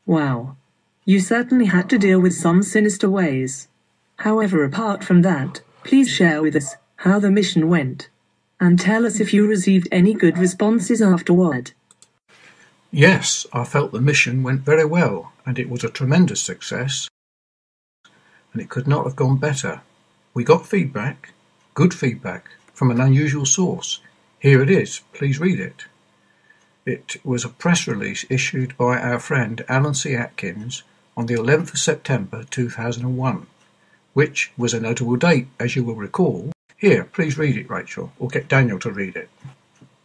Wow. You certainly had to deal with some sinister ways. However, apart from that, please share with us how the mission went. And tell us if you received any good responses afterward. Yes, I felt the mission went very well, and it was a tremendous success, and it could not have gone better. We got feedback, good feedback, from an unusual source. Here it is, please read it. It was a press release issued by our friend Alan C. Atkins on the 11th of September 2001, which was a notable date, as you will recall. Here, please read it, Rachel, or get Daniel to read it.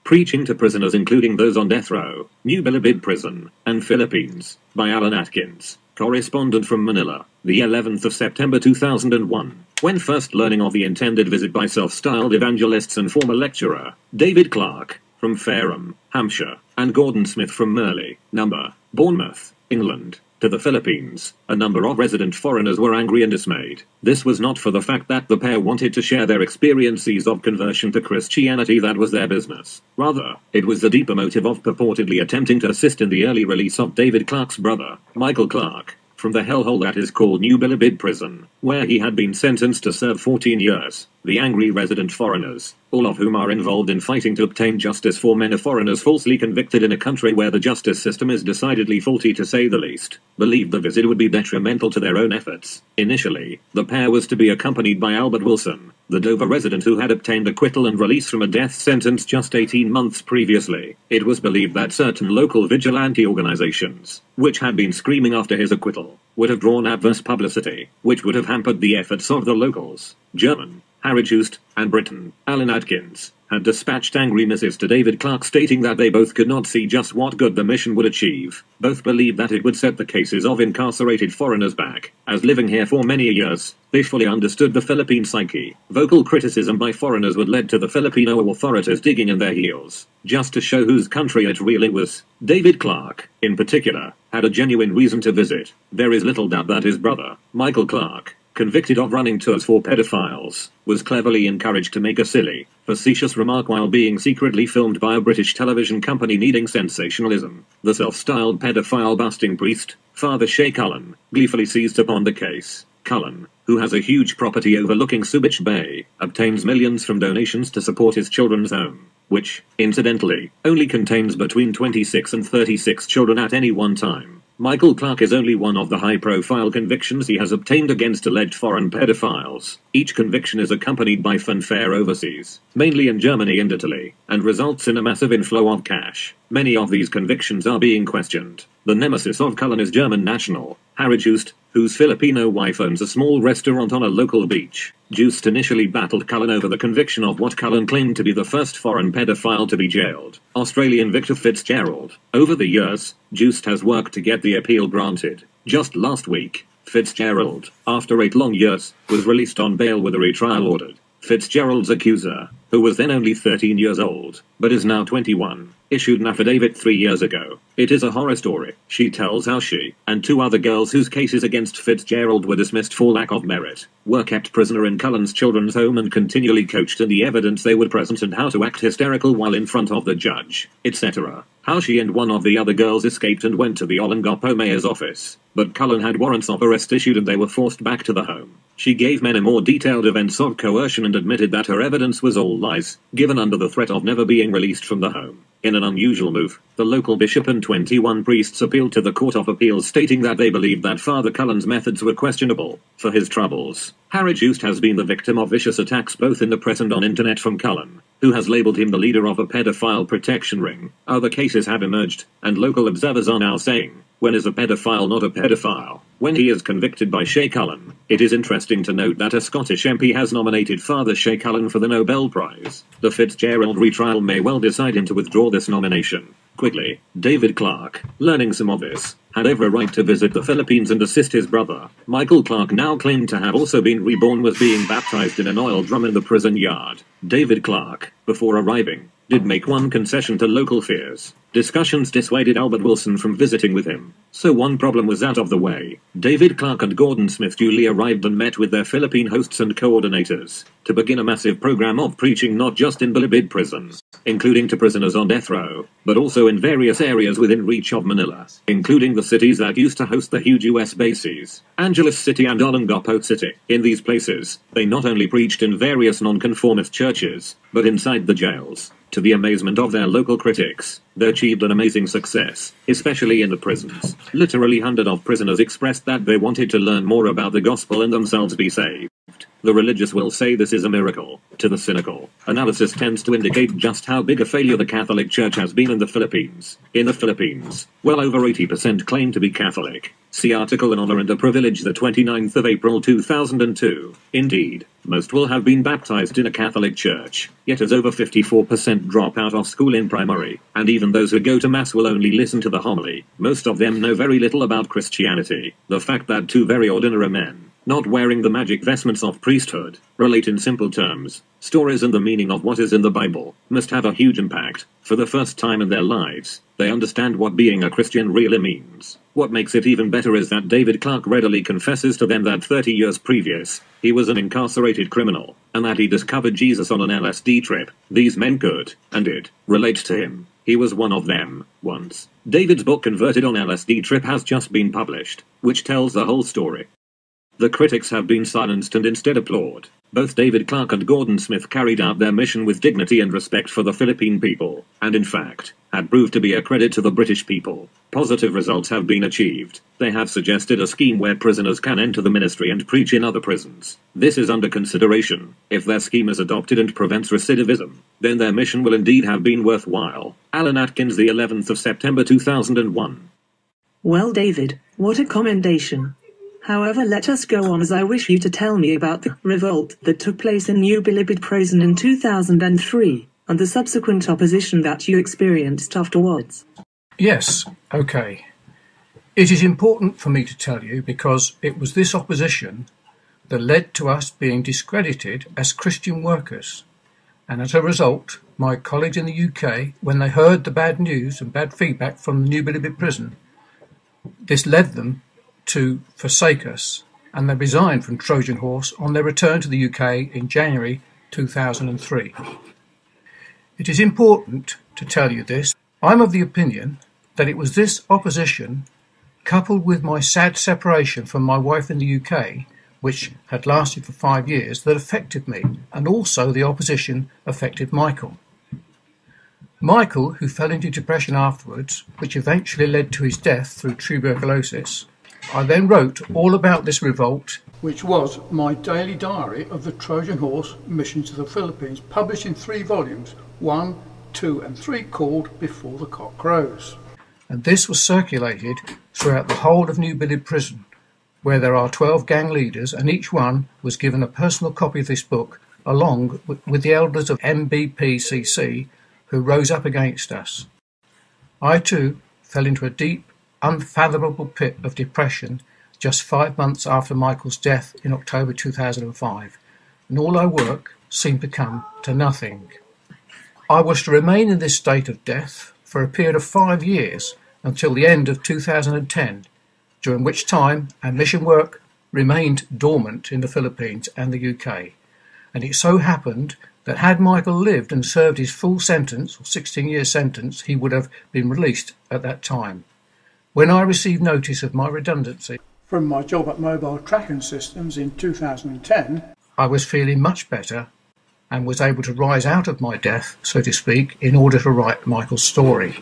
Preaching to Prisoners Including Those on Death Row, New Bilibid Prison, and Philippines, by Alan Atkins, correspondent from Manila, the 11th of September 2001. When first learning of the intended visit by self-styled evangelists and former lecturer, David Clark, from Fareham, Hampshire, and Gordon Smith from Merley, No. Bournemouth, England, to the Philippines, a number of resident foreigners were angry and dismayed. This was not for the fact that the pair wanted to share their experiences of conversion to Christianity that was their business. Rather, it was the deeper motive of purportedly attempting to assist in the early release of David Clark's brother, Michael Clark, from the hellhole that is called New Bilibid Prison, where he had been sentenced to serve 14 years. The angry resident foreigners, all of whom are involved in fighting to obtain justice for men of foreigners falsely convicted in a country where the justice system is decidedly faulty to say the least, believed the visit would be detrimental to their own efforts. Initially, the pair was to be accompanied by Albert Wilson, the Dover resident who had obtained acquittal and release from a death sentence just 18 months previously. It was believed that certain local vigilante organizations, which had been screaming after his acquittal, would have drawn adverse publicity, which would have hampered the efforts of the locals. German, Harry Just, and Britain, Alan Atkins, had dispatched angry missives to David Clark stating that they both could not see just what good the mission would achieve. Both believed that it would set the cases of incarcerated foreigners back, as living here for many years, they fully understood the Philippine psyche. Vocal criticism by foreigners would lead to the Filipino authorities digging in their heels, just to show whose country it really was. David Clark, in particular, had a genuine reason to visit. There is little doubt that his brother, Michael Clark, convicted of running tours for pedophiles, was cleverly encouraged to make a silly, facetious remark while being secretly filmed by a British television company needing sensationalism. The self-styled pedophile-busting priest, Father Shea Cullen, gleefully seized upon the case. Cullen, who has a huge property overlooking Subic Bay, obtains millions from donations to support his children's home, which, incidentally, only contains between 26 and 36 children at any one time. Michael Clark is only one of the high-profile convictions he has obtained against alleged foreign pedophiles. Each conviction is accompanied by fanfare overseas, mainly in Germany and Italy, and results in a massive inflow of cash. Many of these convictions are being questioned. The nemesis of Cullen is German national, Harry Just, whose Filipino wife owns a small restaurant on a local beach. Just initially battled Cullen over the conviction of what Cullen claimed to be the first foreign pedophile to be jailed, Australian Victor Fitzgerald. Over the years, Just has worked to get the appeal granted. Just last week, Fitzgerald, after 8 long years, was released on bail with a retrial ordered. Fitzgerald's accuser, who was then only 13 years old, but is now 21, issued an affidavit 3 years ago. It is a horror story. She tells how she, and 2 other girls whose cases against Fitzgerald were dismissed for lack of merit, were kept prisoner in Cullen's children's home and continually coached in the evidence they would present and how to act hysterical while in front of the judge, etc. How she and one of the other girls escaped and went to the Olongapo mayor's office, but Cullen had warrants of arrest issued and they were forced back to the home. She gave men a more detailed events of coercion and admitted that her evidence was all lies, given under the threat of never being released from the home. In an unusual move, the local bishop and 21 priests appealed to the Court of Appeals stating that they believed that Father Cullen's methods were questionable. For his troubles, Harry Just has been the victim of vicious attacks both in the press and on internet from Cullen, who has labeled him the leader of a pedophile protection ring. Other cases have emerged, and local observers are now saying, when is a pedophile not a pedophile? When he is convicted by Shea Cullen. It is interesting to note that a Scottish MP has nominated Father Shea Cullen for the Nobel Prize. The Fitzgerald retrial may well decide him to withdraw this nomination. Quickly, David Clark, learning some of this, had every right to visit the Philippines and assist his brother. Michael Clark, now claimed to have also been reborn, was being baptized in an oil drum in the prison yard. David Clark, before arriving, did make one concession to local fears. Discussions dissuaded Albert Wilson from visiting with him, so one problem was out of the way. David Clark and Gordon Smith duly arrived and met with their Philippine hosts and coordinators to begin a massive program of preaching, not just in Bilibid prison, including to prisoners on death row, but also in various areas within reach of Manila, including the cities that used to host the huge US bases, Angeles City and Olongapo City. In these places, they not only preached in various nonconformist churches, but inside the jails. To the amazement of their local critics, they achieved an amazing success, especially in the prisons. Literally hundreds of prisoners expressed that they wanted to learn more about the gospel and themselves be saved. The religious will say this is a miracle. To the cynical, analysis tends to indicate just how big a failure the Catholic Church has been in the Philippines. In the Philippines, well over 80% claim to be Catholic. See article in Honor and a Privilege, the 29th of April 2002. Indeed, most will have been baptized in a Catholic church, yet as over 54% drop out of school in primary, and even those who go to Mass will only listen to the homily. Most of them know very little about Christianity. The fact that two very ordinary men, not wearing the magic vestments of priesthood, relate in simple terms, stories and the meaning of what is in the Bible, must have a huge impact. For the first time in their lives, they understand what being a Christian really means. What makes it even better is that David Clark readily confesses to them that 30 years previous, he was an incarcerated criminal, and that he discovered Jesus on an LSD trip. These men could, and did, relate to him. He was one of them, once. David's book Converted on LSD Trip has just been published, which tells the whole story. The critics have been silenced and instead applaud. Both David Clark and Gordon Smith carried out their mission with dignity and respect for the Philippine people, and in fact, had proved to be a credit to the British people. Positive results have been achieved. They have suggested a scheme where prisoners can enter the ministry and preach in other prisons. This is under consideration. If their scheme is adopted and prevents recidivism, then their mission will indeed have been worthwhile. Alan Atkins, the 11th of September 2001. Well, David, what a commendation. However, let us go on, as I wish you to tell me about the revolt that took place in New Bilibid prison in 2003, and the subsequent opposition that you experienced afterwards. Yes, okay. It is important for me to tell you because it was this opposition that led to us being discredited as Christian workers. And as a result, my colleagues in the UK, when they heard the bad news and bad feedback from the New Bilibid prison, this led them to forsake us, and they resigned from Trojan Horse on their return to the UK in January 2003. It is important to tell you this. I'm of the opinion that it was this opposition, coupled with my sad separation from my wife in the UK, which had lasted for 5 years, that affected me, and also the opposition affected Michael. Michael, who fell into depression afterwards, which eventually led to his death through tuberculosis. I then wrote all about this revolt, which was my daily diary of the Trojan Horse mission to the Philippines, published in 3 volumes, 1, 2 and 3, called Before the Cock Crows. And this was circulated throughout the whole of New Bilibid prison, where there are 12 gang leaders, and each one was given a personal copy of this book, along with the elders of MBPCC who rose up against us. I too fell into a deep, unfathomable pit of depression just 5 months after Michael's death in October 2005, and all our work seemed to come to nothing. I was to remain in this state of death for a period of 5 years until the end of 2010, during which time our mission work remained dormant in the Philippines and the UK. And it so happened that had Michael lived and served his full sentence, or 16-year sentence, he would have been released at that time. When I received notice of my redundancy from my job at Mobile Tracking Systems in 2010, I was feeling much better and was able to rise out of my death, so to speak, in order to write Michael's story.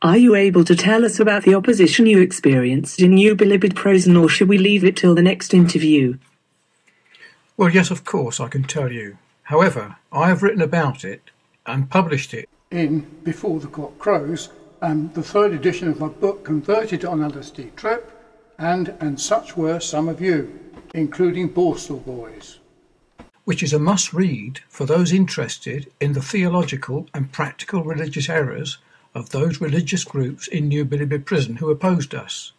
Are you able to tell us about the opposition you experienced in New Bilibid prison, or should we leave it till the next interview? Well, yes, of course, I can tell you. However, I have written about it and published it in Before the Cock Crows, the 3rd edition of my book Converted on LSD Trip, and Such Were Some of You, including Borstal Boys, which is a must-read for those interested in the theological and practical religious errors of those religious groups in New Bilibid prison who opposed us.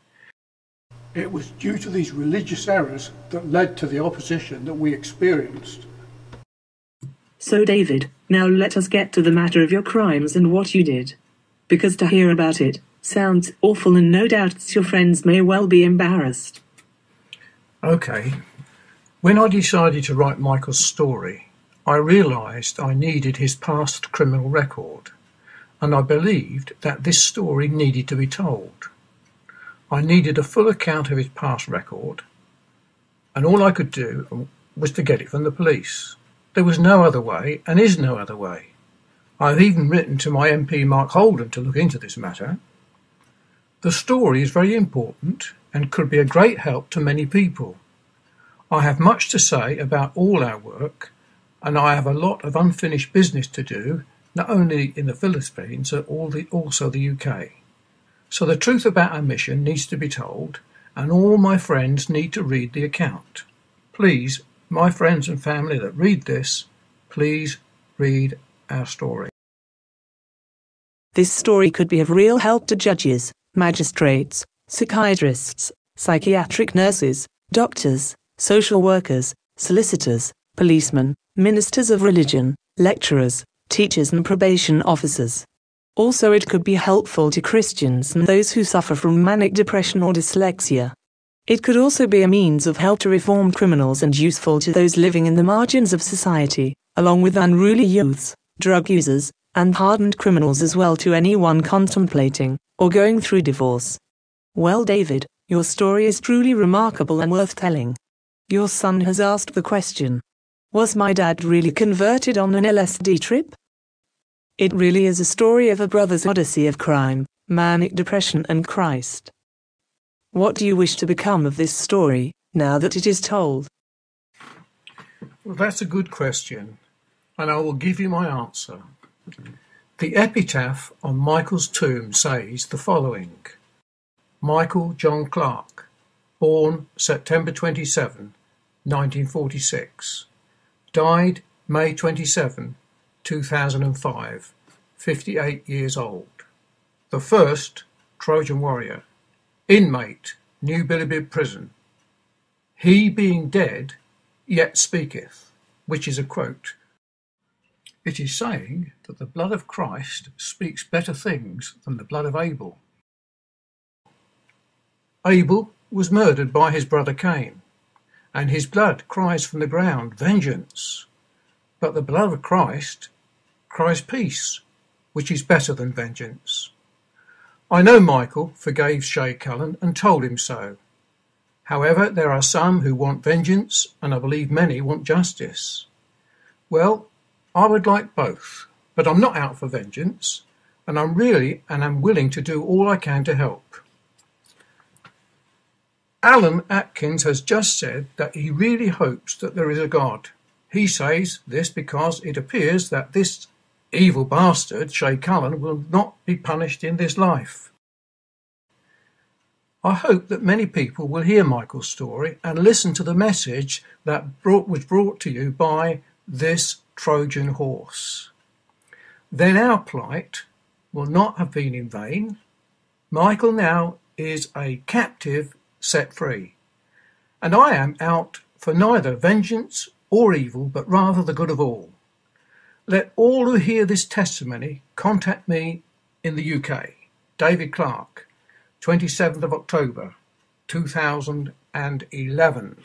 It was due to these religious errors that led to the opposition that we experienced. So David, now let us get to the matter of your crimes and what you did. Because to hear about it sounds awful, and no doubt your friends may well be embarrassed. Okay. When I decided to write Michael's story, I realised I needed his past criminal record, and I believed that this story needed to be told. I needed a full account of his past record, and all I could do was to get it from the police. There was no other way, and is no other way. I've even written to my MP Mark Holden to look into this matter. The story is very important and could be a great help to many people. I have much to say about all our work, and I have a lot of unfinished business to do, not only in the Philippines, but also the UK. So the truth about our mission needs to be told, and all my friends need to read the account. Please, my friends and family that read this, please read our story. This story could be of real help to judges, magistrates, psychiatrists, psychiatric nurses, doctors, social workers, solicitors, policemen, ministers of religion, lecturers, teachers and probation officers. Also, it could be helpful to Christians and those who suffer from manic depression or dyslexia. It could also be a means of help to reformed criminals and useful to those living in the margins of society, along with unruly youths, drug users, and hardened criminals, as well to anyone contemplating or going through divorce. Well, David, your story is truly remarkable and worth telling. Your son has asked the question, was my dad really converted on an LSD trip? It really is a story of a brother's odyssey of crime, manic depression and Christ. What do you wish to become of this story, now that it is told? Well, that's a good question, and I will give you my answer. The epitaph on Michael's tomb says the following: Michael John Clark, born September 27, 1946, died May 27, 2005, 58 years old. The first Trojan warrior, inmate, New Bilibid prison. He being dead, yet speaketh, which is a quote. It is saying that the blood of Christ speaks better things than the blood of Abel. Abel was murdered by his brother Cain, and his blood cries from the ground, vengeance. But the blood of Christ cries peace, which is better than vengeance. I know Michael forgave Shay Cullen and told him so. However, there are some who want vengeance, and I believe many want justice. Well, I would like both, but I'm not out for vengeance, and I'm willing to do all I can to help. Alan Atkins has just said that he really hopes that there is a God. He says this because it appears that this evil bastard, Shay Cullen, will not be punished in this life. I hope that many people will hear Michael's story and listen to the message that was brought to you by this Trojan horse. Then our plight will not have been in vain. Michael now is a captive set free, and I am out for neither vengeance or evil, but rather the good of all. Let all who hear this testimony contact me in the UK. David Clark, 27th of October, 2011.